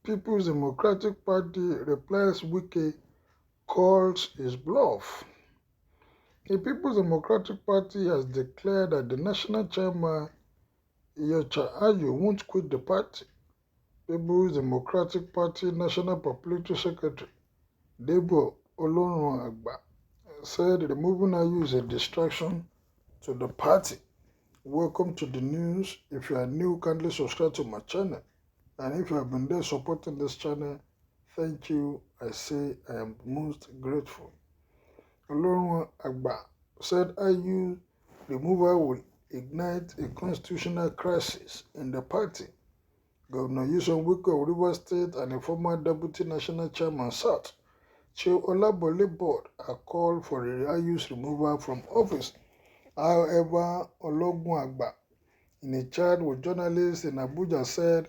People's Democratic Party replies Wike calls his bluff. The People's Democratic Party has declared that the national chairman, Iyorchia Ayu, won't quit the party. People's Democratic Party National Parliamentary Secretary Debo Olorunagba said removing Ayu is a distraction to the party. Welcome to the news. If you are new, kindly subscribe to my channel. And if you have been there supporting this channel, thank you. I say I am most grateful. Olorunagba said Ayu removal will ignite a constitutional crisis in the party. Governor Nyesom Wike of Rivers State and a former deputy national chairman South, Chief Olabole Board, are called for Ayu's removal from office. However, Olorunagba, in a chat with journalists in Abuja, said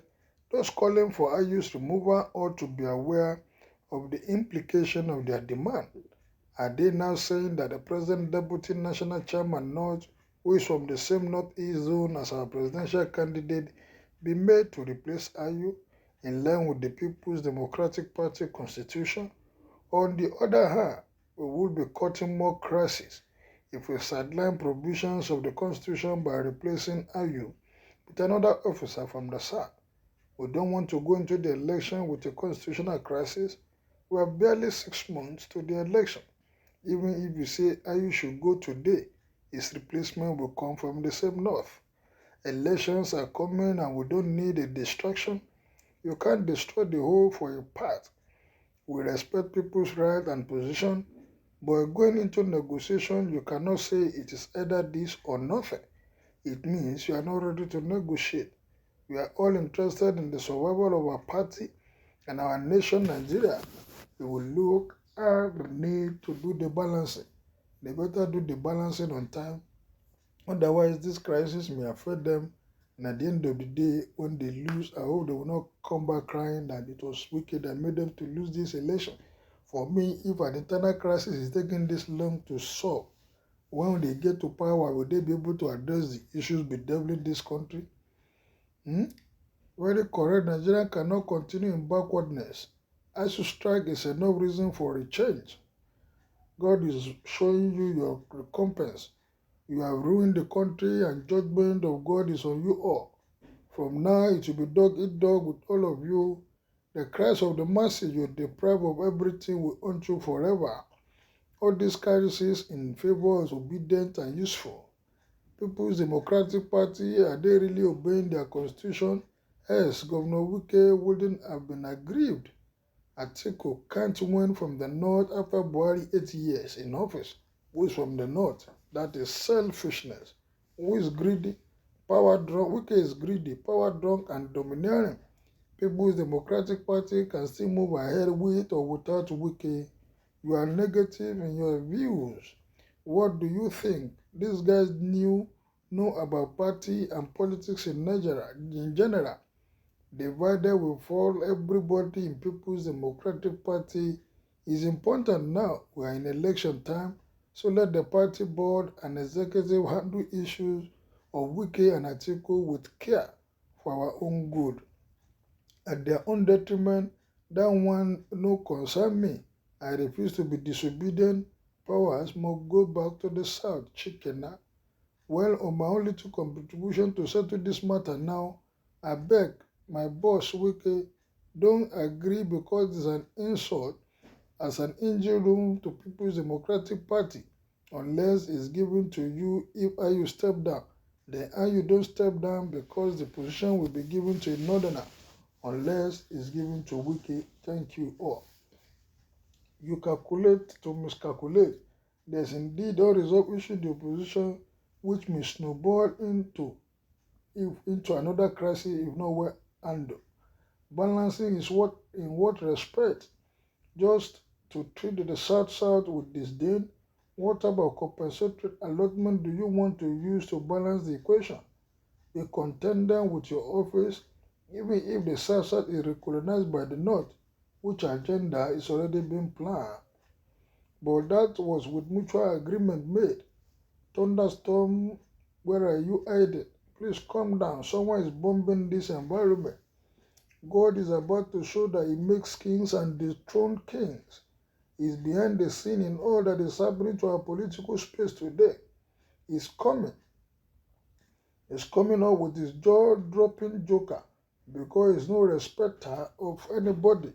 those calling for Ayu's removal ought to be aware of the implication of their demand. Are they now saying that the present deputy national chairman North, who is from the same northeast zone as our presidential candidate, be made to replace Ayu in line with the People's Democratic Party constitution? On the other hand, we will be cutting more crises if we sideline provisions of the constitution by replacing Ayu with another officer from the South. We don't want to go into the election with a constitutional crisis. We have barely 6 months to the election. Even if you say Ayu should go today, his replacement will come from the same north. Elections are coming and we don't need a distraction. You can't destroy the whole for a part. We respect people's right and position, but going into negotiation, you cannot say it is either this or nothing. It means you are not ready to negotiate. We are all interested in the survival of our party and our nation, Nigeria. We will look at the need to do the balancing. They better do the balancing on time. Otherwise, this crisis may affect them. And at the end of the day, when they lose, I hope they will not come back crying that it was wicked that made them to lose this election. For me, if an internal crisis is taking this long to solve, when they get to power, will they be able to address the issues bedeviling this country? Very correct. Nigeria cannot continue in backwardness. ISIS strike is enough reason for a change. God is showing you your recompense. You have ruined the country and judgment of God is on you all. From now it will be dog eat dog with all of you. The cries of the masses you deprive of everything will haunt you forever. All these crises in favor is obedient and useful. People's Democratic Party, are they really obeying their constitution? Yes, Governor Wike wouldn't have been aggrieved. Atiku can't win from the north after Buhari 8 years in office. Who is from the north? That is selfishness. Who is greedy? Power drunk. Wike is greedy, power drunk, and domineering. People's Democratic Party can still move ahead with or without Wike. You are negative in your views. What do you think? These guys know about party and politics in Nigeria in general. Divided we fall. Everybody in People's Democratic Party is important now. We are in election time, so let the party board and executive handle issues of Wike and Atiku with care for our own good. At their own detriment, that one no concern me. I refuse to be disobedient. Powers must go back to the South, Chikena. Well, on my only two contribution to settle this matter now, I beg my boss Wike, don't agree because it's an insult as an engine room to People's Democratic Party unless it's given to you if you step down. Then you don't step down because the position will be given to a northerner unless it's given to Wike. Thank you all. You calculate to miscalculate. There's indeed a resolved issue in the opposition which may snowball into another crisis if not well handled. Balancing is in what respect? Just to treat the South with disdain? What type of compensatory allotment do you want to use to balance the equation? A contender with your office, even if the South is recognized by the North, which agenda is already being planned. But that was with mutual agreement made. Thunderstorm, where are you hiding? Please calm down. Someone is bombing this environment. God is about to show that He makes kings and dethrones kings. He is behind the scene in all that is happening to our political space today. He's coming. He's coming up with his jaw-dropping joker because he's no respecter of anybody.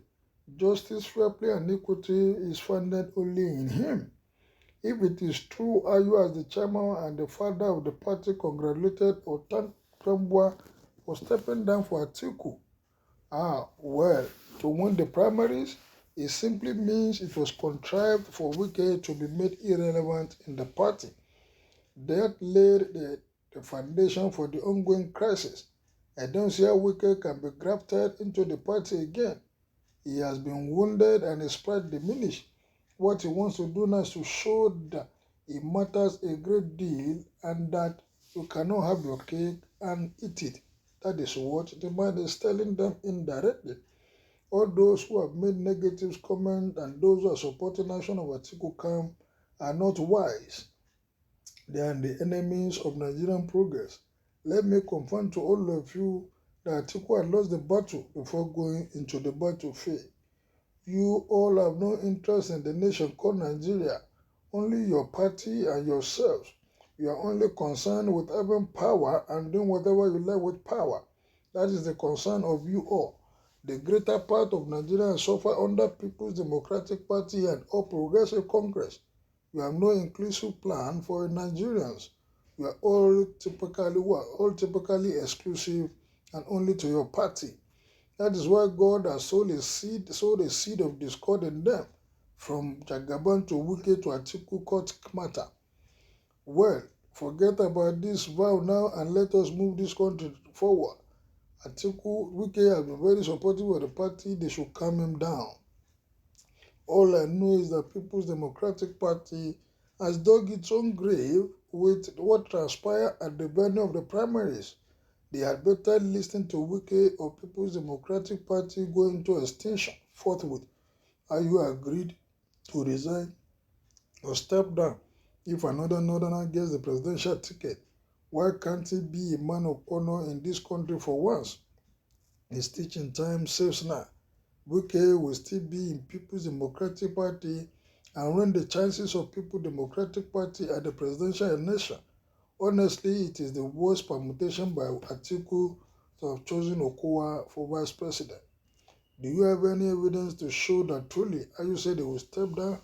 Justice, fair play, and equity is founded only in him. If it is true, are you as the chairman and the father of the party congratulated or thanked Trump for stepping down for Atiku? Well, to win the primaries, it simply means it was contrived for Wike to be made irrelevant in the party. That laid the foundation for the ongoing crisis. I don't see how Wike can be grafted into the party again. He has been wounded and his pride diminished. What he wants to do now is to show that it matters a great deal and that you cannot have your cake and eat it. That is what the man is telling them indirectly. All those who have made negative comments and those who are supporting action of Atiku camp are not wise. They are the enemies of Nigerian progress. Let me confirm to all of you that Atiku had lost the battle before going into the battlefield. You all have no interest in the nation called Nigeria, only your party and yourselves. You are only concerned with having power and doing whatever you like with power. That is the concern of you all. The greater part of Nigerians suffer under People's Democratic Party and All Progressive Congress. You have no inclusive plan for Nigerians. You are all typically exclusive and only to your party. That is why God has sowed a seed of discord in them, from Jagaban to Wike to Atiku court matter. Well, forget about this vow now and let us move this country forward. Wike has been very supportive of the party. They should calm him down. All I know is that People's Democratic Party has dug its own grave with what transpired at the venue of the primaries. They had better listen to Wike or People's Democratic Party go into extinction forthwith. Are you agreed to resign or step down if another northerner gets the presidential ticket? Why can't he be a man of honor in this country for once? His teaching time saves now. Wike will still be in People's Democratic Party and run the chances of People's Democratic Party at the presidential election. Honestly, it is the worst permutation by Atiku to have chosen Okowa for vice president. Do you have any evidence to show that truly, as you said, they will step down?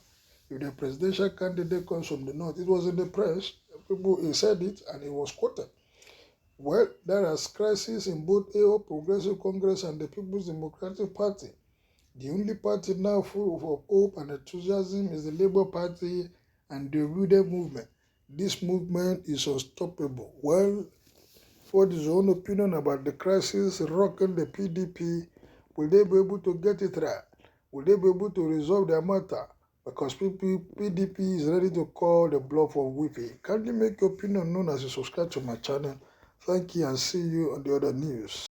If the presidential candidate comes from the north, it was in the press, he said it and it was quoted. Well, there is crisis in both AO Progressive Congress and the People's Democratic Party. The only party now full of hope and enthusiasm is the Labour Party and the Rude movement. This movement is unstoppable. Well, what is your own opinion about the crisis rocking the PDP? Will they be able to get it right? Will they be able to resolve their matter? Because PDP is ready to call the bluff of Wike. Kindly make your opinion known as you subscribe to my channel. Thank you and see you on the other news.